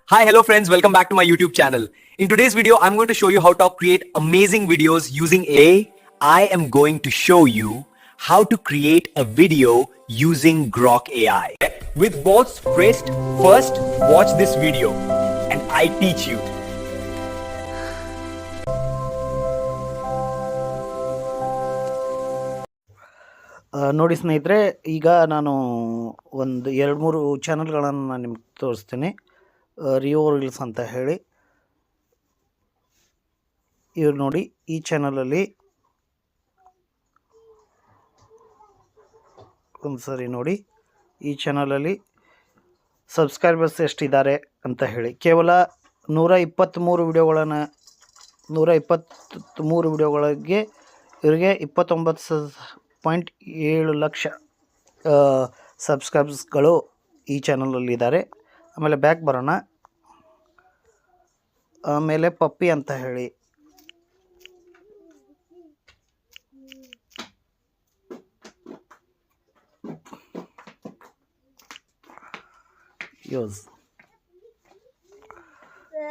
Hi, hello friends, welcome back to my YouTube channel. In today's video, I'm going to show you how to create amazing videos using AI. I am going to show you how to create a video using Grok AI. With bots pressed, first watch this video and I teach you. ನೋಡಿ ಸ್ನೇಹಿತರೆ, ಈಗ ನಾನು ಒಂದು 2-3 ಚಾನಲ್ಗಳನ್ನು ನಾನು ನಿಮ್ಗೆ ತೋರಿಸ್ತೀನಿ. ರಿಯೋ reels ಅಂತ ಹೇಳಿ, ಇವ್ರು ನೋಡಿ. ಈ ಚಾನಲಲ್ಲಿ ಒಂದು ಸರಿ ನೋಡಿ, ಈ ಚಾನಲಲ್ಲಿ ಸಬ್ಸ್ಕ್ರೈಬರ್ಸ್ ಎಷ್ಟಿದ್ದಾರೆ ಅಂತ ಹೇಳಿ. ಕೇವಲ 123 ವಿಡಿಯೋಗಳಿಗೆ ಇವರಿಗೆ 29.7 ಲಕ್ಷ ಸಬ್ಸ್ಕ್ರೈಬರ್ಸ್ಗಳು ಈ ಚಾನಲಲ್ಲಿದ್ದಾರೆ. ಆಮೇಲೆ ಬ್ಯಾಕ್ ಬರೋಣ. ಆಮೇಲೆ ಪಪ್ಪಿ ಅಂತ ಹೇಳಿ,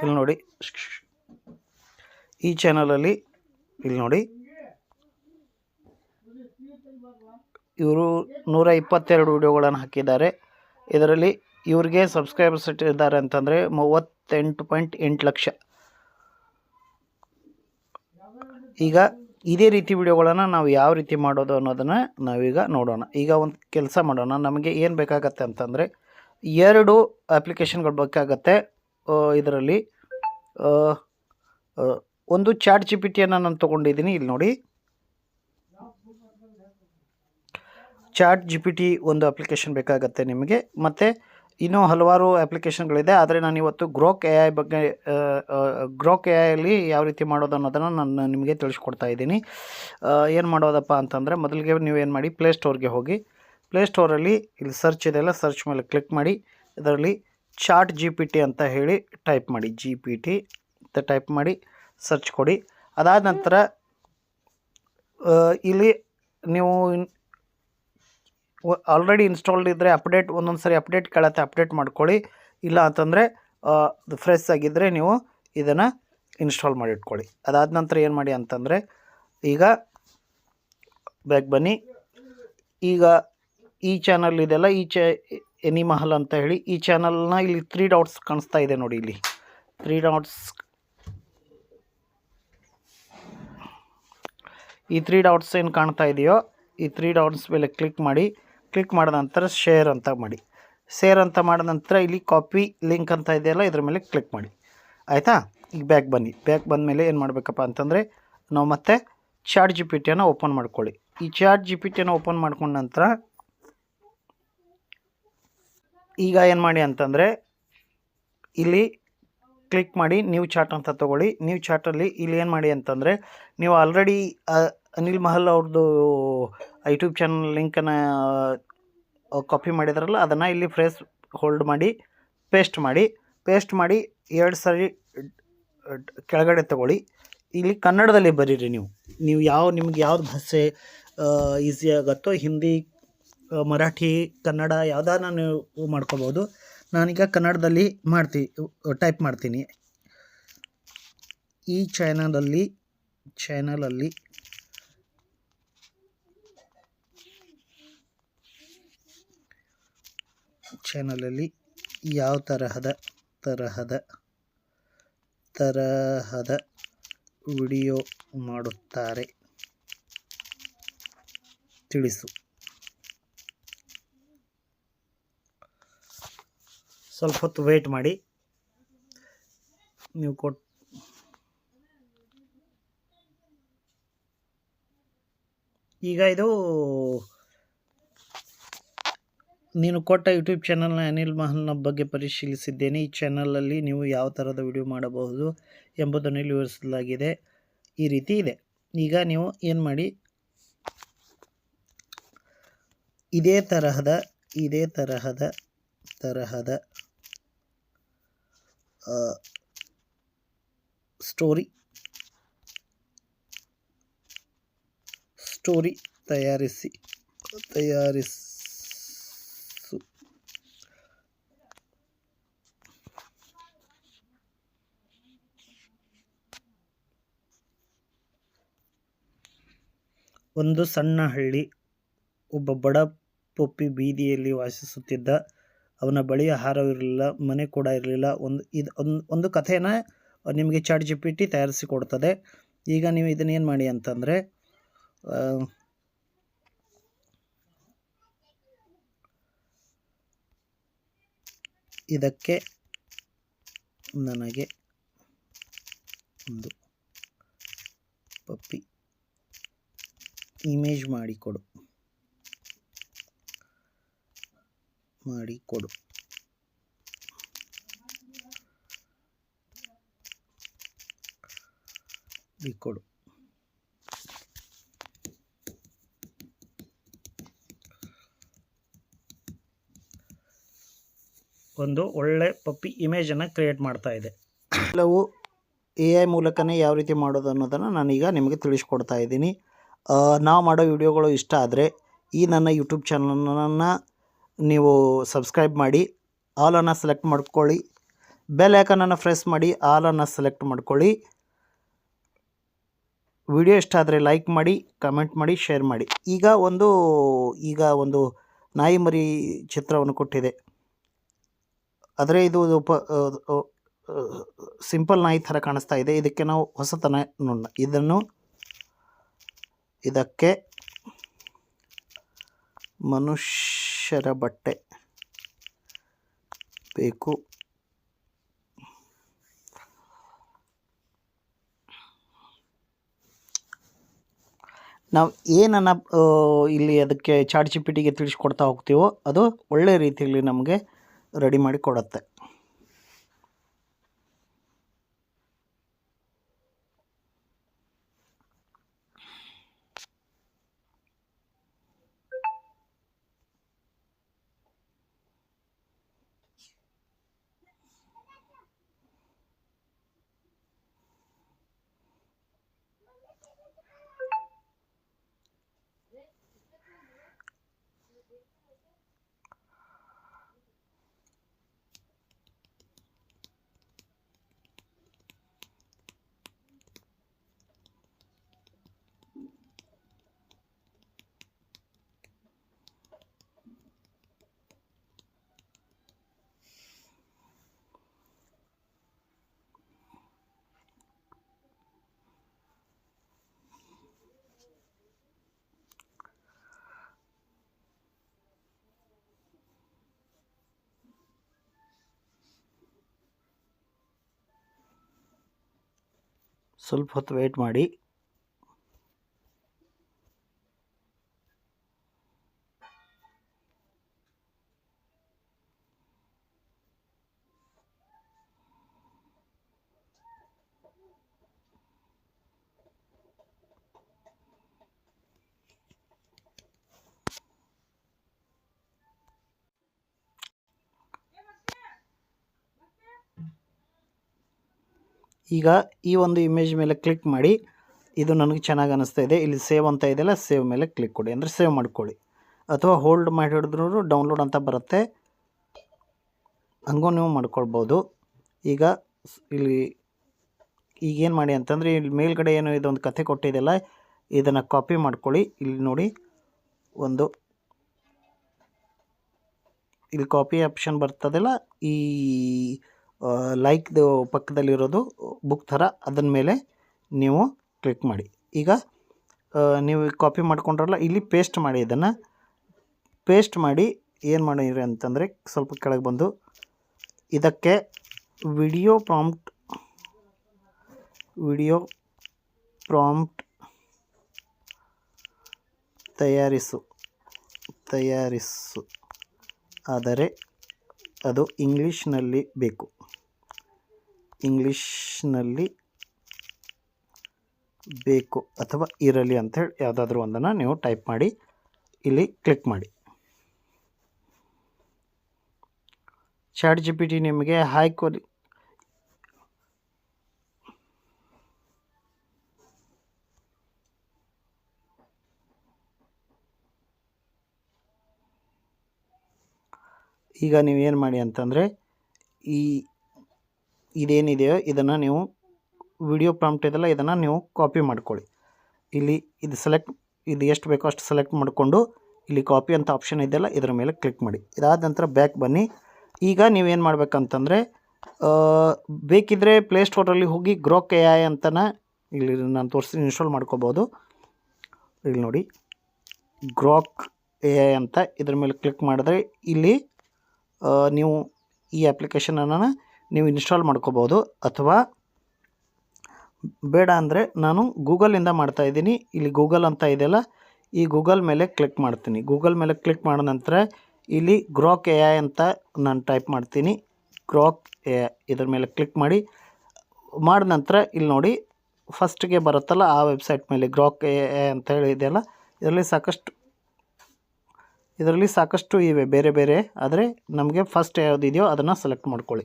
ಇಲ್ಲಿ ನೋಡಿ. ಈ ಚಾನಲಲ್ಲಿ ಇಲ್ಲಿ ನೋಡಿ, ಇವರು 122 ವಿಡಿಯೋಗಳನ್ನು ಹಾಕಿದ್ದಾರೆ. ಇದರಲ್ಲಿ ಇವ್ರಿಗೆ ಸಬ್ಸ್ಕ್ರೈಬರ್ಸ್ ಇಟ್ಟಿದ್ದಾರೆ ಅಂತಂದರೆ 38.8 ಲಕ್ಷ. ಈಗ ಇದೇ ರೀತಿ ವಿಡಿಯೋಗಳನ್ನು ನಾವು ಯಾವ ರೀತಿ ಮಾಡೋದು ಅನ್ನೋದನ್ನು ನಾವೀಗ ನೋಡೋಣ. ಈಗ ಒಂದು ಕೆಲಸ ಮಾಡೋಣ. ನಮಗೆ ಏನು ಬೇಕಾಗತ್ತೆ ಅಂತಂದರೆ 2 ಅಪ್ಲಿಕೇಶನ್ಗಳು ಬೇಕಾಗತ್ತೆ. ಇದರಲ್ಲಿ ಒಂದು ಚಾಟ್ GPT ನಾನು ತೊಗೊಂಡಿದ್ದೀನಿ. ಇಲ್ಲಿ ನೋಡಿ, ಚಾಟ್ GPT ಒಂದು ಅಪ್ಲಿಕೇಶನ್ ಬೇಕಾಗತ್ತೆ ನಿಮಗೆ. ಮತ್ತು ಇನ್ನೂ ಹಲವಾರು ಅಪ್ಲಿಕೇಶನ್ಗಳಿದೆ. ಆದರೆ ನಾನು ಇವತ್ತು ಗ್ರೋಕ್ AI ಬಗ್ಗೆ, ಗ್ರೋಕ್ AI ಯಾವ ರೀತಿ ಮಾಡೋದು ಅನ್ನೋದನ್ನು ನಾನು ನಿಮಗೆ ತಿಳಿಸ್ಕೊಡ್ತಾ ಇದ್ದೀನಿ. ಏನು ಮಾಡೋದಪ್ಪ ಅಂತಂದರೆ, ಮೊದಲಿಗೆ ನೀವು ಏನು ಮಾಡಿ, ಪ್ಲೇಸ್ಟೋರ್ಗೆ ಹೋಗಿ. ಪ್ಲೇಸ್ಟೋರಲ್ಲಿ ಇಲ್ಲಿ ಸರ್ಚ್ ಇದೆಯಲ್ಲ, ಸರ್ಚ್ ಮೇಲೆ ಕ್ಲಿಕ್ ಮಾಡಿ. ಇದರಲ್ಲಿ ಚಾಟ್ GPT ಅಂತ ಹೇಳಿ ಟೈಪ್ ಮಾಡಿ. GPT ಅಂತ ಟೈಪ್ ಮಾಡಿ ಸರ್ಚ್ ಕೊಡಿ. ಅದಾದ ನಂತರ ಇಲ್ಲಿ ನೀವು ಆಲ್ರೆಡಿ ಇನ್ಸ್ಟಾಲ್ಡ್ ಇದ್ದರೆ ಒಂದೊಂದು ಸರಿ ಅಪ್ಡೇಟ್ ಕೇಳುತ್ತೆ, ಅಪ್ಡೇಟ್ ಮಾಡ್ಕೊಳ್ಳಿ. ಇಲ್ಲ ಅಂತಂದರೆ ಫ್ರೆಶ್ ಆಗಿದ್ದರೆ ನೀವು ಇದನ್ನು ಇನ್ಸ್ಟಾಲ್ ಮಾಡಿ ಇಟ್ಕೊಳ್ಳಿ. ಅದಾದ ನಂತರ ಏನು ಮಾಡಿ ಅಂತಂದರೆ, ಈಗ ಬ್ಯಾಕ್ ಬನ್ನಿ. ಈಗ ಈ ಚಾನಲ್ ಇದೆಲ್ಲ, ಎನಿ ಮಹಲ್ ಅಂತ ಹೇಳಿ ಈ ಚಾನಲ್ನ ಇಲ್ಲಿ 3 ಡಾಟ್ಸ್ ಕಾಣಿಸ್ತಾ ಇದೆ ನೋಡಿ. ಇಲ್ಲಿ 3 ಡಾಟ್ಸ್, ಈ 3 ಡಾಟ್ಸ್ ಏನು ಕಾಣ್ತಾ ಇದೆಯೋ, ಈ 3 ಡಾಟ್ಸ್ ಮೇಲೆ ಕ್ಲಿಕ್ ಮಾಡಿ. ಕ್ಲಿಕ್ ಮಾಡಿದ ನಂತರ ಶೇರ್ ಅಂತ ಮಾಡಿ. ಶೇರ್ ಅಂತ ಮಾಡಿದ ನಂತರ ಇಲ್ಲಿ ಕಾಪಿ ಲಿಂಕ್ ಅಂತ ಇದೆಯಲ್ಲ, ಇದ್ರ ಮೇಲೆ ಕ್ಲಿಕ್ ಮಾಡಿ. ಆಯಿತಾ? ಈಗ ಬ್ಯಾಕ್ ಬನ್ನಿ. ಬ್ಯಾಕ್ ಬಂದ ಮೇಲೆ ಏನು ಮಾಡಬೇಕಪ್ಪ ಅಂತಂದರೆ, ನಾವು ಮತ್ತೆ ಚಾಟ್ GPTಯನ್ನು ಓಪನ್ ಮಾಡ್ಕೊಳ್ಳಿ. ಈ ಚಾಟ್ GPTಯನ್ನು ಓಪನ್ ಮಾಡ್ಕೊಂಡ ನಂತರ ಈಗ ಏನು ಮಾಡಿ ಅಂತಂದರೆ, ಇಲ್ಲಿ ಕ್ಲಿಕ್ ಮಾಡಿ ನ್ಯೂ ಚಾಟ್ ಅಂತ ತೊಗೊಳ್ಳಿ. ನ್ಯೂ ಚಾಟಲ್ಲಿ ಇಲ್ಲಿ ಏನು ಮಾಡಿ ಅಂತಂದರೆ, ನೀವು ಆಲ್ರೆಡಿ ಅನಿಲ್ ಮಹಲ್ ಅವ್ರದ್ದು ಯೂಟ್ಯೂಬ್ ಚಾನಲ್ ಲಿಂಕನ್ನು ಕಾಪಿ ಮಾಡಿದ್ರಲ್ಲ, ಅದನ್ನು ಇಲ್ಲಿ ಫ್ರೆಶ್ ಹೋಲ್ಡ್ ಮಾಡಿ ಪೇಸ್ಟ್ ಮಾಡಿ. 2 ಸರಿ ಕೆಳಗಡೆ ತಗೊಳ್ಳಿ. ಇಲ್ಲಿ ಕನ್ನಡದಲ್ಲಿ ಬರೀರಿ. ನೀವು ನಿಮ್ಗೆ ಯಾವ್ದು ಭಾಷೆ ಈಸಿ ಆಗುತ್ತೋ, ಹಿಂದಿ, ಮರಾಠಿ, ಕನ್ನಡ ಯಾವುದಾನ ನೀವು ಮಾಡ್ಕೋಬೋದು. ನಾನೀಗ ಕನ್ನಡದಲ್ಲಿ ಟೈಪ್ ಮಾಡ್ತೀನಿ. ಈ ಚಾನಲಲ್ಲಿ ಯಾವ ತರಹದ ವಿಡಿಯೋ ಮಾಡುತ್ತಾರೆ ತಿಳಿಸು. ಸ್ವಲ್ಪ ಹೊತ್ತು ವೆಯ್ಟ್ ಮಾಡಿ. ನೀವು ಈಗ ಇದು ನೀನು ಕೊಟ್ಟ ಯೂಟ್ಯೂಬ್ ಚಾನಲ್ನ ಅನಿಲ್ ಮಹಲ್ನ ಬಗ್ಗೆ ಪರಿಶೀಲಿಸಿದ್ದೇನೆ. ಈ ಚಾನಲಲ್ಲಿ ನೀವು ಯಾವ ಥರದ ವಿಡಿಯೋ ಮಾಡಬಹುದು ಎಂಬುದನ್ನು ಇಲ್ಲಿ ವಿವರಿಸಲಾಗಿದೆ. ಈ ರೀತಿ ಇದೆ. ಈಗ ನೀವು ಏನು ಮಾಡಿ, ಇದೇ ತರಹದ ಸ್ಟೋರಿ ತಯಾರಿಸು. ಒಂದು ಸಣ್ಣ ಹಳ್ಳಿ. ಒಬ್ಬ ಬಡ ಪೊಪ್ಪಿ ಬೀದಿಯಲ್ಲಿ ವಾಸಿಸುತ್ತಿದ್ದ. ಅವನ ಬಳಿ ಆಹಾರವಿರಲಿಲ್ಲ, ಮನೆ ಕೂಡ ಇರಲಿಲ್ಲ. ಒಂದು ಕಥೆನ ನಿಮಗೆ ChatGPT ತಯಾರಿಸಿಕೊಡ್ತದೆ. ಈಗ ನೀವು ಇದನ್ನೇನು ಮಾಡಿ ಅಂತಂದರೆ, ಇದಕ್ಕೆ ನನಗೆ ಒಂದು ಪಪ್ಪಿ ಇಮೇಜ್ ಮಾಡಿಕೊಡು. ಒಂದು ಒಳ್ಳೆ ಪಪ್ಪಿ ಇಮೇಜನ್ನು ಕ್ರಿಯೇಟ್ ಮಾಡ್ತಾ ಇದೆ. ಎಲ್ಲವೂ AI ಮೂಲಕನೇ ಯಾವ ರೀತಿ ಮಾಡೋದು ಅನ್ನೋದನ್ನು ನಾನೀಗ ನಿಮಗೆ ತಿಳಿಸ್ಕೊಡ್ತಾ ಇದ್ದೀನಿ. ನಾವು ಮಾಡೋ ವಿಡಿಯೋಗಳು ಇಷ್ಟ ಆದರೆ ಈ ನನ್ನ ಯೂಟ್ಯೂಬ್ ಚಾನಲನ್ನು ನೀವು ಸಬ್ಸ್ಕ್ರೈಬ್ ಮಾಡಿ, ಆಲನ್ನು ಸೆಲೆಕ್ಟ್ ಮಾಡ್ಕೊಳ್ಳಿ. ಬೆಲ್ ಐಕಾನನ್ನು ಪ್ರೆಸ್ ಮಾಡಿ ಆಲನ್ನು ಸೆಲೆಕ್ಟ್ ಮಾಡ್ಕೊಳ್ಳಿ. ವಿಡಿಯೋ ಇಷ್ಟ ಆದರೆ ಲೈಕ್ ಮಾಡಿ, ಕಮೆಂಟ್ ಮಾಡಿ, ಶೇರ್ ಮಾಡಿ. ಈಗ ಒಂದು ನಾಯಿ ಮರಿ ಚಿತ್ರವನ್ನು ಕೊಟ್ಟಿದೆ. ಆದರೆ ಇದು ಸಿಂಪಲ್ ನಾಯಿ ಥರ ಕಾಣಿಸ್ತಾ ಇದೆ. ಇದಕ್ಕೆ ನಾವು ಹೊಸತನ ನೋಡೋಣ. ಇದಕ್ಕೆ ಮನುಷ್ಯರ ಬಟ್ಟೆ ಬೇಕು. ನಾವು ಏನನ್ನು ಇಲ್ಲಿ ಅದಕ್ಕೆ ChatGPTಗೆ ತಿಳಿಸ್ಕೊಡ್ತಾ ಹೋಗ್ತೀವೋ ಅದು ಒಳ್ಳೆ ರೀತಿಯಲ್ಲಿ ನಮಗೆ ರೆಡಿ ಮಾಡಿ ಕೊಡುತ್ತೆ. ಸ್ವಲ್ಪ ಹೊತ್ತು ವೆಯ್ಟ್ ಮಾಡಿ. ಈಗ ಈ ಒಂದು ಇಮೇಜ್ ಮೇಲೆ ಕ್ಲಿಕ್ ಮಾಡಿ. ಇದು ನನಗೆ ಚೆನ್ನಾಗಿ ಅನ್ನಿಸ್ತಾ ಇದೆ. ಇಲ್ಲಿ ಸೇವ್ ಅಂತ ಇದೆಯಲ್ಲ, ಸೇವ್ ಮೇಲೆ ಕ್ಲಿಕ್ ಕೊಡಿ, ಅಂದರೆ ಸೇವ್ ಮಾಡ್ಕೊಳ್ಳಿ. ಅಥವಾ ಹೋಲ್ಡ್ ಮಾಡಿ ಹಿಡಿದ್ರೂ ಡೌನ್ಲೋಡ್ ಅಂತ ಬರುತ್ತೆ, ಹಂಗೂ ನೀವು ಮಾಡ್ಕೊಳ್ಬೋದು. ಈಗೇನು ಮಾಡಿ ಅಂತಂದರೆ, ಇಲ್ಲಿ ಮೇಲ್ಗಡೆ ಏನು ಇದೊಂದು ಕಥೆ ಕೊಟ್ಟಿದೆಯಲ್ಲ, ಇದನ್ನು ಕಾಪಿ ಮಾಡ್ಕೊಳ್ಳಿ. ಇಲ್ಲಿ ನೋಡಿ, ಇಲ್ಲಿ ಕಾಪಿ ಆಪ್ಷನ್ ಬರ್ತದಲ್ಲ, ಈ ಲೈಕ್ದು ಪಕ್ಕದಲ್ಲಿರೋದು ಬುಕ್ ಥರ, ಅದನ್ನ ಮೇಲೆ ನೀವು ಕ್ಲಿಕ್ ಮಾಡಿ. ಈಗ ನೀವು ಕಾಪಿ ಮಾಡ್ಕೊಂಡ್ರಲ್ಲ, ಇಲ್ಲಿ ಪೇಸ್ಟ್ ಮಾಡಿ. ಇದನ್ನು ಪೇಸ್ಟ್ ಮಾಡಿ ಏನು ಮಾಡಿರಿ ಅಂತಂದರೆ, ಸ್ವಲ್ಪ ಕೆಳಗೆ ಬಂದು ಇದಕ್ಕೆ ವಿಡಿಯೋ ಪ್ರಾಂಪ್ಟ್ ತಯಾರಿಸು ಆದರೆ ಅದು ಇಂಗ್ಲೀಷ್ನಲ್ಲಿ ಬೇಕು ಅಥವಾ ಇರಲಿ ಅಂಥೇಳಿ ಯಾವುದಾದ್ರೂ ಒಂದನ್ನು ನೀವು ಟೈಪ್ ಮಾಡಿ ಇಲ್ಲಿ ಕ್ಲಿಕ್ ಮಾಡಿ. ChatGPT ನಿಮಗೆ ಈಗ ನೀವೇನು ಮಾಡಿ ಅಂತಂದರೆ, ಇದೇನಿದೆಯೋ ಇದನ್ನು ನೀವು ವಿಡಿಯೋ ಪ್ರಾಂಪ್ಟ್ ಇದೆಲ್ಲ, ಇದನ್ನು ನೀವು ಕಾಪಿ ಮಾಡ್ಕೊಳ್ಳಿ. ಇಲ್ಲಿ ಇದು ಇದು ಎಷ್ಟು ಬೇಕೋ ಅಷ್ಟು ಸೆಲೆಕ್ಟ್ ಮಾಡಿಕೊಂಡು ಇಲ್ಲಿ ಕಾಪಿ ಅಂತ ಆಪ್ಷನ್ ಇದೆಯಲ್ಲ ಇದರ ಮೇಲೆ ಕ್ಲಿಕ್ ಮಾಡಿ. ಇದಾದ ನಂತರ ಬ್ಯಾಕ್ ಬನ್ನಿ. ಈಗ ನೀವೇನು ಮಾಡಬೇಕಂತಂದರೆ ಬೇಕಿದ್ದರೆ ಪ್ಲೇಸ್ಟೋರಲ್ಲಿ ಹೋಗಿ ಗ್ರಾಕ್ AI ಅಂತನ ಇಲ್ಲಿ ನಾನು ತೋರಿಸಿ ಇನ್ಸ್ಟಾಲ್ ಮಾಡ್ಕೋಬೋದು. ಇಲ್ಲಿ ನೋಡಿ ಗ್ರಾಕ್ AI ಅಂತ ಇದ್ರ ಮೇಲೆ ಕ್ಲಿಕ್ ಮಾಡಿದ್ರೆ ಇಲ್ಲಿ ನೀವು ಈ ಅಪ್ಲಿಕೇಶನನ್ನು ನೀವು ಇನ್ಸ್ಟಾಲ್ ಮಾಡ್ಕೋಬೋದು. ಅಥವಾ ಬೇಡ ಅಂದರೆ ನಾನು ಗೂಗಲಿಂದ ಮಾಡ್ತಾಯಿದ್ದೀನಿ. ಇಲ್ಲಿ ಗೂಗಲ್ ಅಂತ ಇದೆಯಲ್ಲ, ಈ ಗೂಗಲ್ ಮೇಲೆ ಕ್ಲಿಕ್ ಮಾಡ್ತೀನಿ. ಗೂಗಲ್ ಮೇಲೆ ಕ್ಲಿಕ್ ಮಾಡಿದ ನಂತರ ಇಲ್ಲಿ ಗ್ರಾಕ್ AI ಅಂತ ನಾನು ಟೈಪ್ ಮಾಡ್ತೀನಿ. ಗ್ರಾಕ್ AI ಇದ್ರ ಮೇಲೆ ಕ್ಲಿಕ್ ಮಾಡಿದ ನಂತರ ಇಲ್ಲಿ ನೋಡಿ ಫಸ್ಟಿಗೆ ಬರುತ್ತಲ್ಲ ಆ ವೆಬ್ಸೈಟ್ ಮೇಲೆ ಗ್ರಾಕ್ AI ಅಂತ ಹೇಳಿ ಇದೆಯಲ್ಲ, ಇದರಲ್ಲಿ ಸಾಕಷ್ಟು ಇವೆ ಬೇರೆ ಬೇರೆ. ಆದರೆ ನಮಗೆ ಫಸ್ಟ್ ಯಾವುದಿದೆಯೋ ಅದನ್ನು ಸೆಲೆಕ್ಟ್ ಮಾಡ್ಕೊಳ್ಳಿ.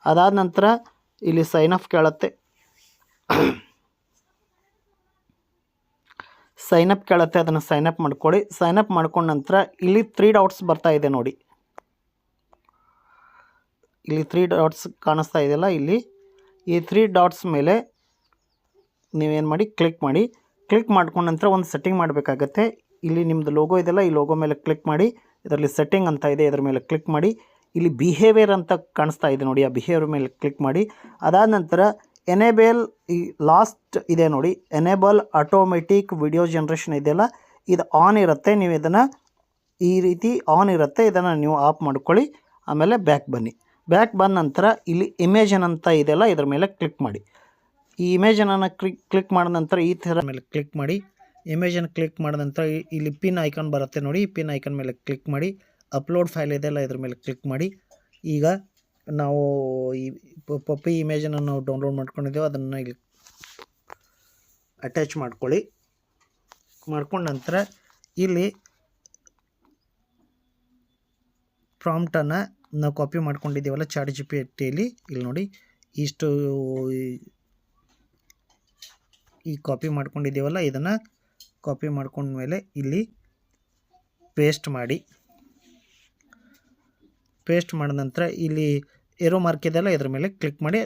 ಅದಾದ ನಂತರ ಇಲ್ಲಿ ಸೈನ್ ಅಪ್ ಕೇಳುತ್ತೆ. ಅದನ್ನು ಸೈನ್ ಅಪ್ ಮಾಡ್ಕೊಳ್ಳಿ. ಸೈನ್ ಅಪ್ ಮಾಡ್ಕೊಂಡ ನಂತರ ಇಲ್ಲಿ 3 ಡಾಟ್ಸ್ ಬರ್ತಾ ಇದೆ ನೋಡಿ. ಇಲ್ಲಿ 3 ಡಾಟ್ಸ್ ಕಾಣಿಸ್ತಾ ಇದೆಯಲ್ಲ, ಇಲ್ಲಿ ಈ 3 ಡಾಟ್ಸ್ ಮೇಲೆ ನೀವೇನು ಮಾಡಿ ಕ್ಲಿಕ್ ಮಾಡಿ. ಕ್ಲಿಕ್ ಮಾಡ್ಕೊಂಡ ನಂತರ ಒಂದು ಸೆಟ್ಟಿಂಗ್ ಮಾಡಬೇಕಾಗತ್ತೆ. ಇಲ್ಲಿ ನಿಮ್ಮದು ಲೋಗೋ ಇದೆಯಲ್ಲ, ಈ ಲೋಗೋ ಮೇಲೆ ಕ್ಲಿಕ್ ಮಾಡಿ. ಇದರಲ್ಲಿ ಸೆಟ್ಟಿಂಗ್ ಅಂತ ಇದೆ, ಇದರ ಮೇಲೆ ಕ್ಲಿಕ್ ಮಾಡಿ. ಇಲ್ಲಿ ಬಿಹೇವಿಯರ್ ಅಂತ ಕಾಣಿಸ್ತಾ ಇದೆ ನೋಡಿ, ಆ ಬಿಹೇವಿಯರ್ ಮೇಲೆ ಕ್ಲಿಕ್ ಮಾಡಿ. ಅದಾದ ನಂತರ ಎನೇಬಲ್ ಈ ಲಾಸ್ಟ್ ಇದೆ ನೋಡಿ, ಎನೇಬಲ್ ಆಟೋಮೆಟಿಕ್ ವಿಡಿಯೋ ಜನ್ರೇಷನ್ ಇದೆಯಲ್ಲ, ಇದು ಆನ್ ಇರುತ್ತೆ. ನೀವು ಇದನ್ನು ಈ ರೀತಿ ಆನ್ ಇರುತ್ತೆ, ಇದನ್ನು ನೀವು ಆಫ್ ಮಾಡ್ಕೊಳ್ಳಿ. ಆಮೇಲೆ ಬ್ಯಾಕ್ ಬನ್ನಿ. ಬ್ಯಾಕ್ ಬಂದ ನಂತರ ಇಲ್ಲಿ ಇಮೇಜನ್ ಅಂತ ಇದೆಯಲ್ಲ, ಇದರ ಮೇಲೆ ಕ್ಲಿಕ್ ಮಾಡಿ. ಈ ಇಮೇಜನನ್ನು ಕ್ಲಿಕ್ ಮಾಡಿದ ನಂತರ ಈ ಥರ ಮೇಲೆ ಕ್ಲಿಕ್ ಮಾಡಿ. ಇಮೇಜನ್ನು ಕ್ಲಿಕ್ ಮಾಡಿದ ನಂತರ ಇಲ್ಲಿ ಪಿನ್ ಐಕಾನ್ ಬರುತ್ತೆ ನೋಡಿ, ಈ ಪಿನ್ ಐಕಾನ್ ಮೇಲೆ ಕ್ಲಿಕ್ ಮಾಡಿ. ಅಪ್ಲೋಡ್ ಫೈಲ್ ಇದೆಯಲ್ಲ, ಇದ್ರ ಮೇಲೆ ಕ್ಲಿಕ್ ಮಾಡಿ. ಈಗ ನಾವು ಈ ಪಪ್ಪಿ ಇಮೇಜನ್ನು ನಾವು ಡೌನ್ಲೋಡ್ ಮಾಡ್ಕೊಂಡಿದ್ದೇವೆ, ಅದನ್ನು ಇಲ್ಲಿ ಅಟ್ಯಾಚ್ ಮಾಡ್ಕೊಳ್ಳಿ. ಮಾಡ್ಕೊಂಡ ನಂತರ ಇಲ್ಲಿ ಪ್ರಾಂಪ್ಟನ್ನು ನಾವು ಕಾಪಿ ಮಾಡ್ಕೊಂಡಿದ್ದೀವಲ್ಲ ChatGPTಯಲ್ಲಿ, ಇಲ್ಲಿ ನೋಡಿ ಇಷ್ಟು ಈ ಕಾಪಿ ಮಾಡ್ಕೊಂಡಿದ್ದೀವಲ್ಲ, ಇದನ್ನು ಕಾಪಿ ಮಾಡ್ಕೊಂಡ್ಮೇಲೆ ಇಲ್ಲಿ ಪೇಸ್ಟ್ ಮಾಡಿ. ಪೇಸ್ಟ್ ಮಾಡಿದ ನಂತರ ಇಲ್ಲಿ ಏರೋ ಮಾರ್ಕ್ ಇದೆಯಲ್ಲ, ಇದ್ರ ಮೇಲೆ ಕ್ಲಿಕ್ ಮಾಡಿ.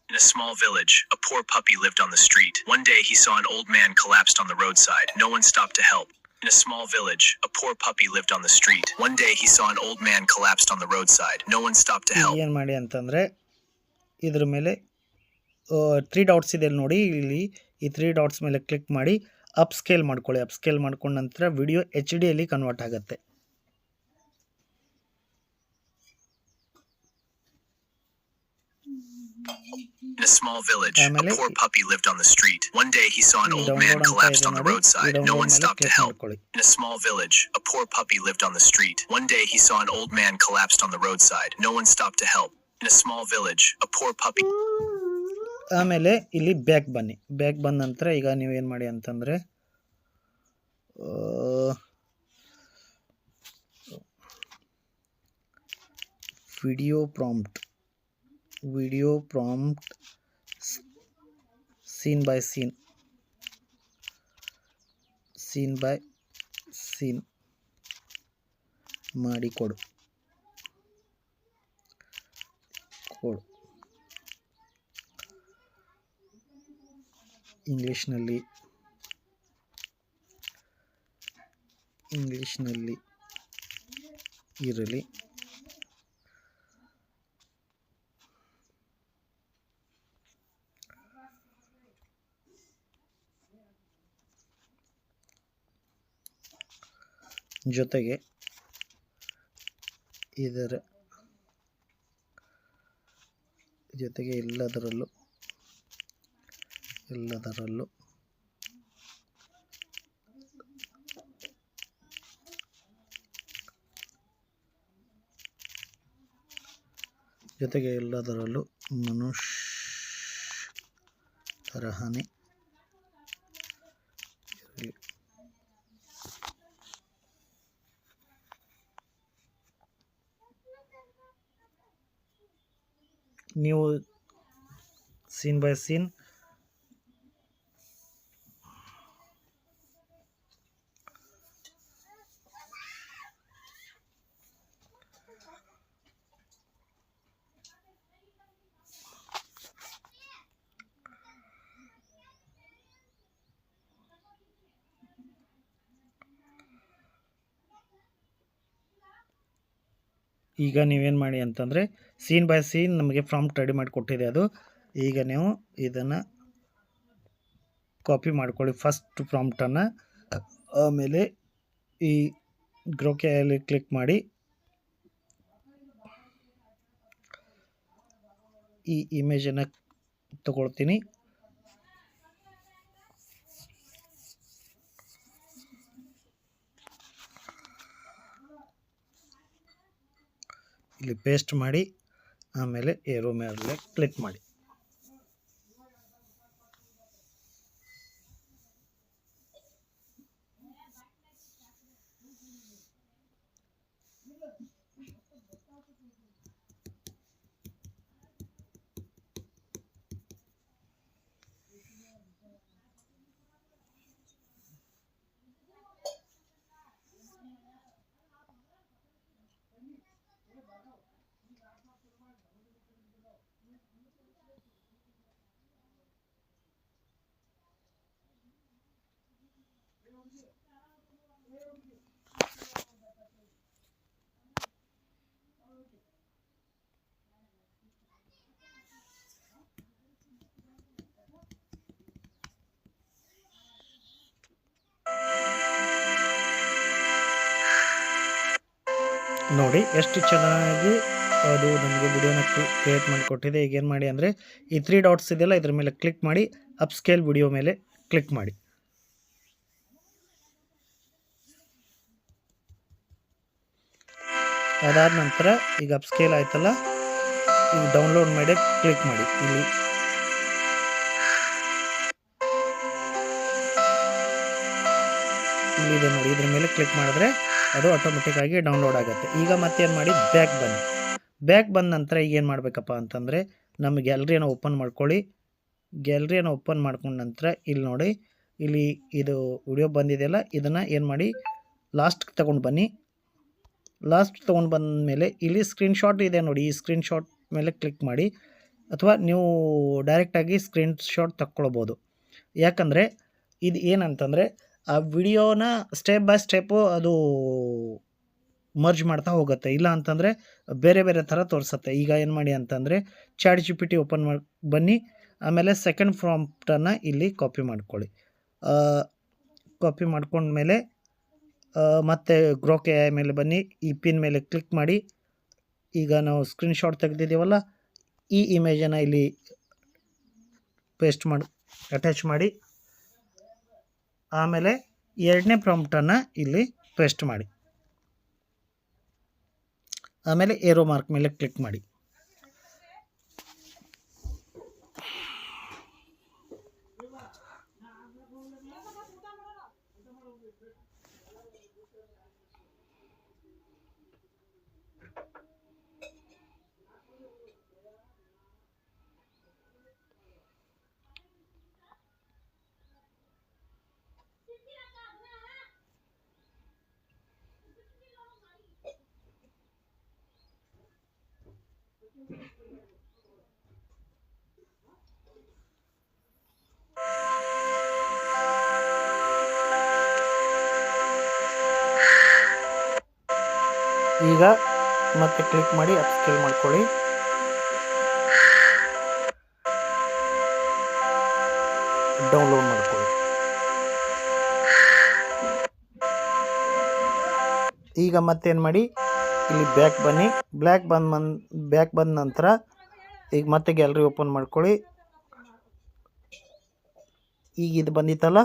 In a small village, a poor puppy lived on the street. One day he saw an old man collapsed on the roadside. No one stopped to help. In a small village, a poor puppy lived on the street. One day he saw an old man collapsed on the roadside. No one stopped to help. ಏನು ಮಾಡಿ ಅಂತಂದರೆ ಇದ್ರ ಮೇಲೆ 3 dots ಇದೆ ನೋಡಿ, ಇಲ್ಲಿ ಈ 3 dots ಮೇಲೆ ಕ್ಲಿಕ್ ಮಾಡಿ ಅಪ್ ಸ್ಕೇಲ್ ಮಾಡ್ಕೊಳ್ಳಿ. ಅಪ್ ಸ್ಕೇಲ್ ಮಾಡ್ಕೊಂಡ ನಂತರ ವಿಡಿಯೋ HD ಕನ್ವರ್ಟ್ ಆಗುತ್ತೆ. In a small village, a poor puppy lived on the street. One day he saw an old man collapsed on the roadside. No one stopped to help. In a small village, a poor puppy lived on the street. One day he saw an old man collapsed on the roadside. No one stopped to help. In a small village, a poor puppy. ಆಮೇಲೆ ಇಲ್ಲಿ back ಬನ್ನಿ. Back ಬಂದ ನಂತರ ಈಗ ನೀವೇನು ಮಾಡಿ ಅಂತಂದರೆ video prompt scene by scene ಮಾಡಿಕೊಡು. ಇಂಗ್ಲೀಷ್ನಲ್ಲಿ ಇರಲಿ. ಜೊತೆಗೆ ಇದರ ಜೊತೆಗೆ ಎಲ್ಲದರಲ್ಲೂ ಜೊತೆಗೆ ಎಲ್ಲದರಲ್ಲೂ ಮನುಷ್ಯ ತರಹನೇ ಇರಲಿ. ನೀವು ಸೀನ್ ಬೈ ಸೀನ್ ಈಗ ನೀವೇನು ಮಾಡಿ ಅಂತಂದರೆ ಸೀನ್ ಬೈ ಸೀನ್ ನಮಗೆ ಪ್ರಾಂಪ್ಟ್ ರೆಡಿ ಮಾಡಿ ಕೊಟ್ಟಿದೆ ಅದು. ಈಗ ನೀವು ಇದನ್ನು ಕಾಪಿ ಮಾಡ್ಕೊಳ್ಳಿ ಫಸ್ಟ್ ಪ್ರಾಂಪ್ಟನ್ನು. ಆಮೇಲೆ ಈ ಗ್ರೋಕೆಯಲ್ಲಿ ಕ್ಲಿಕ್ ಮಾಡಿ ಈ ಇಮೇಜನ್ನು ತಗೊಳ್ತೀನಿ. ಇಲ್ಲಿ ಪೇಸ್ಟ್ ಮಾಡಿ ಆಮೇಲೆ ಏರೋ ಮೇಲೆ ಕ್ಲಿಕ್ ಮಾಡಿ. ನೋಡಿ ಎಷ್ಟು ಚೆನ್ನಾಗಿ ಅದು ನಮಗೆ ವಿಡಿಯೋನ ಕ್ರಿಯೇಟ್ ಮಾಡಿಕೊಟ್ಟಿದೆ. ಈಗ ಏನು ಮಾಡಿ ಅಂದರೆ ಈ 3 ಡಾಟ್ಸ್ ಇದೆಯಲ್ಲ ಇದ್ರ ಮೇಲೆ ಕ್ಲಿಕ್ ಮಾಡಿ ಅಪ್ ಸ್ಕೇಲ್ ವಿಡಿಯೋ ಮೇಲೆ ಕ್ಲಿಕ್ ಮಾಡಿ. ಅದಾದ ನಂತರ ಈಗ ಅಪ್ ಸ್ಕೇಲ್ ಆಯ್ತಲ್ಲ, ಈಗ ಡೌನ್ಲೋಡ್ ಮಾಡಿ ಕ್ಲಿಕ್ ಮಾಡಿ. ಇಲ್ಲಿದೆ ನೋಡಿ, ಇದ್ರ ಮೇಲೆ ಕ್ಲಿಕ್ ಮಾಡಿದ್ರೆ ಅದು ಆಟೋಮೆಟಿಕ್ಕಾಗಿ ಡೌನ್ಲೋಡ್ ಆಗುತ್ತೆ. ಈಗ ಮತ್ತೇನು ಮಾಡಿ ಬ್ಯಾಕ್ ಬಂದ ನಂತರ ಈಗ ಏನು ಮಾಡಬೇಕಪ್ಪ ಅಂತಂದರೆ ನಮ್ಮ ಗ್ಯಾಲರಿಯನ್ನು ಓಪನ್ ಮಾಡ್ಕೊಳ್ಳಿ. ಗ್ಯಾಲರಿಯನ್ನು ಓಪನ್ ಮಾಡ್ಕೊಂಡ ನಂತರ ಇಲ್ಲಿ ನೋಡಿ, ಇಲ್ಲಿ ಇದು ವಿಡಿಯೋ ಬಂದಿದೆಯಲ್ಲ, ಇದನ್ನು ಏನು ಮಾಡಿ ಲಾಸ್ಟ್ಗೆ ತೊಗೊಂಡು ಬನ್ನಿ. ಲಾಸ್ಟ್ ತೊಗೊಂಡು ಬಂದ ಮೇಲೆ ಇಲ್ಲಿ ಸ್ಕ್ರೀನ್ಶಾಟ್ ಇದೆ ನೋಡಿ, ಈ ಸ್ಕ್ರೀನ್ಶಾಟ್ ಮೇಲೆ ಕ್ಲಿಕ್ ಮಾಡಿ. ಅಥವಾ ನೀವು ಡೈರೆಕ್ಟಾಗಿ ಸ್ಕ್ರೀನ್ಶಾಟ್ ತಕ್ಕೊಳ್ಬೋದು. ಯಾಕಂದರೆ ಇದು ಏನಂತಂದರೆ ಆ ವಿಡಿಯೋನ ಸ್ಟೆಪ್ ಬೈ ಸ್ಟೆಪ್ಪು ಅದು ಮರ್ಜ್ ಮಾಡ್ತಾ ಹೋಗುತ್ತೆ. ಇಲ್ಲ ಅಂತಂದರೆ ಬೇರೆ ಬೇರೆ ಥರ ತೋರಿಸುತ್ತೆ. ಈಗ ಏನು ಮಾಡಿ ಅಂತಂದರೆ ಚಾಟ್ GPT ಓಪನ್ ಮಾಡಿ ಬನ್ನಿ. ಆಮೇಲೆ ಸೆಕೆಂಡ್ ಪ್ರಾಂಪ್ಟನ್ನು ಇಲ್ಲಿ ಕಾಪಿ ಮಾಡ್ಕೊಳ್ಳಿ. ಕಾಪಿ ಮಾಡ್ಕೊಂಡ್ಮೇಲೆ ಮತ್ತೆ ಗ್ರೋಕ್ AI ಮೇಲೆ ಬನ್ನಿ. ಈ ಪಿನ್ ಮೇಲೆ ಕ್ಲಿಕ್ ಮಾಡಿ. ಈಗ ನಾವು ಸ್ಕ್ರೀನ್ಶಾಟ್ ತೆಗೆದಿದ್ದೀವಲ್ಲ, ಈ ಇಮೇಜನ್ನು ಇಲ್ಲಿ ಪೇಸ್ಟ್ ಮಾಡಿ ಅಟ್ಯಾಚ್ ಮಾಡಿ. ಆಮೇಲೆ ಎರಡನೇ ಪ್ರಾಂಪ್ಟನ್ನು ಇಲ್ಲಿ ಪೇಸ್ಟ್ ಮಾಡಿ. ಆಮೇಲೆ ಏರೋ ಮಾರ್ಕ್ ಮೇಲೆ ಕ್ಲಿಕ್ ಮಾಡಿ. ಈಗ ಮತ್ತೆ ಕ್ಲಿಕ್ ಮಾಡಿ ಅಪ್ ಸ್ಕೇಲ್ ಮಾಡ್ಕೊಳ್ಳಿ. ಡೌನ್ಲೋಡ್ ಮಾಡ್ಕೊಳ್ಳಿ. ಈಗ ಮತ್ತೇನು ಮಾಡಿ ಇಲ್ಲಿ ಬ್ಯಾಕ್ ಬನ್ನಿ. ಬ್ಯಾಕ್ ಬಂದ ನಂತರ ಈಗ ಮತ್ತೆ ಗ್ಯಾಲರಿ ಓಪನ್ ಮಾಡ್ಕೊಳ್ಳಿ. ಈಗ ಇದು ಬಂದಿತ್ತಲ್ಲ,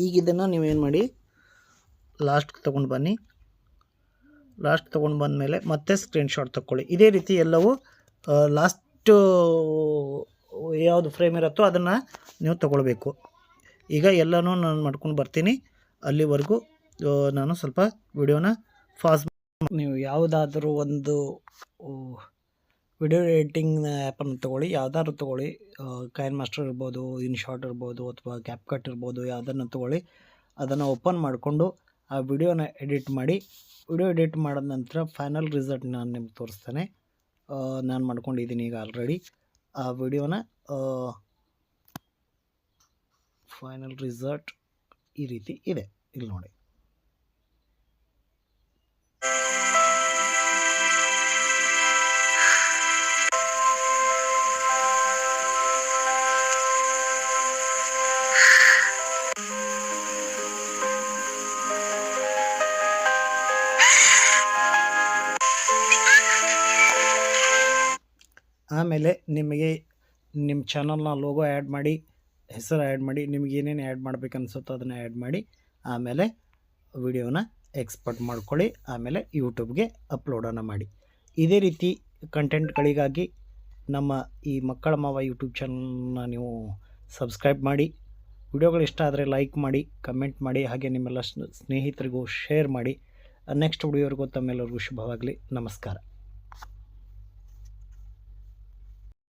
ಈಗ ಇದನ್ನು ನೀವೇನು ಮಾಡಿ ಲಾಸ್ಟ್ಗೆ ತೊಗೊಂಡು ಬನ್ನಿ. ಲಾಸ್ಟ್ ತೊಗೊಂಡು ಬಂದಮೇಲೆ ಮತ್ತೆ ಸ್ಕ್ರೀನ್ಶಾಟ್ ತಗೊಳ್ಳಿ. ಇದೇ ರೀತಿ ಎಲ್ಲವೂ ಲಾಸ್ಟು ಯಾವುದು ಫ್ರೇಮ್ ಇರುತ್ತೋ ಅದನ್ನು ನೀವು ತೊಗೊಳ್ಬೇಕು. ಈಗ ಎಲ್ಲನೂ ನಾನು ಮಾಡ್ಕೊಂಡು ಬರ್ತೀನಿ. ಅಲ್ಲಿವರೆಗೂ ನಾನು ಸ್ವಲ್ಪ ವಿಡಿಯೋನ ಫಾಸ್ಟ್. ನೀವು ಯಾವುದಾದ್ರೂ ಒಂದು ವಿಡಿಯೋ ಎಡಿಟಿಂಗ್ ಆ್ಯಪನ್ನು ತೊಗೊಳ್ಳಿ, ಯಾವುದಾದ್ರು ತೊಗೊಳ್ಳಿ. ಕೈನ್ ಮಾಸ್ಟರ್ ಇರ್ಬೋದು, ಇನ್ಶಾಟ್ ಇರ್ಬೋದು, ಅಥವಾ ಕ್ಯಾಪ್ಕಟ್ ಇರ್ಬೋದು, ಯಾವುದನ್ನು ತೊಗೊಳ್ಳಿ. ಅದನ್ನು ಓಪನ್ ಮಾಡಿಕೊಂಡು ಆ ವಿಡಿಯೋನ ಎಡಿಟ್ ಮಾಡಿ. ವಿಡಿಯೋ ಎಡಿಟ್ ಮಾಡಿದ ನಂತರ ಫೈನಲ್ ರಿಸಲ್ಟ್ ನಾನು ನಿಮ್ಗೆ ತೋರಿಸ್ತೇನೆ. ನಾನು ಮಾಡ್ಕೊಂಡಿದ್ದೀನಿ ಈಗ ಆಲ್ರೆಡಿ. ಆ ವಿಡಿಯೋನ ಫೈನಲ್ ರಿಸಲ್ಟ್ ಈ ರೀತಿ ಇದೆ, ಇಲ್ಲಿ ನೋಡಿ. ಆಮೇಲೆ ನಿಮಗೆ ನಿಮ್ಮ ಚಾನಲ್ನ ಲೋಗೋ ಆ್ಯಡ್ ಮಾಡಿ, ಹೆಸರು ಆ್ಯಡ್ ಮಾಡಿ, ನಿಮ್ಗೆ ಏನೇನು ಆ್ಯಡ್ ಮಾಡ್ಬೇಕು ಅನಿಸುತ್ತೋ ಅದನ್ನು ಆ್ಯಡ್ ಮಾಡಿ. ಆಮೇಲೆ ವಿಡಿಯೋನ ಎಕ್ಸ್ಪೋರ್ಟ್ ಮಾಡ್ಕೊಳ್ಳಿ. ಆಮೇಲೆ ಯೂಟ್ಯೂಬ್ಗೆ ಅಪ್ಲೋಡನ್ನು ಮಾಡಿ. ಇದೇ ರೀತಿ ಕಂಟೆಂಟ್ಗಳಿಗಾಗಿ ನಮ್ಮ ಈ ಮಕ್ಕಳ ಮಾವ ಯೂಟ್ಯೂಬ್ ಚಾನಲ್ನ ನೀವು ಸಬ್ಸ್ಕ್ರೈಬ್ ಮಾಡಿ. ವಿಡಿಯೋಗಳು ಇಷ್ಟ ಆದರೆ ಲೈಕ್ ಮಾಡಿ, ಕಮೆಂಟ್ ಮಾಡಿ, ಹಾಗೆ ನಿಮ್ಮೆಲ್ಲ ಸ್ನೇಹಿತರಿಗೂ ಶೇರ್ ಮಾಡಿ. ನೆಕ್ಸ್ಟ್ ವಿಡಿಯೋವರೆಗೂ ತಮ್ಮೆಲ್ಲರಿಗೂ ಶುಭವಾಗಲಿ. ನಮಸ್ಕಾರ.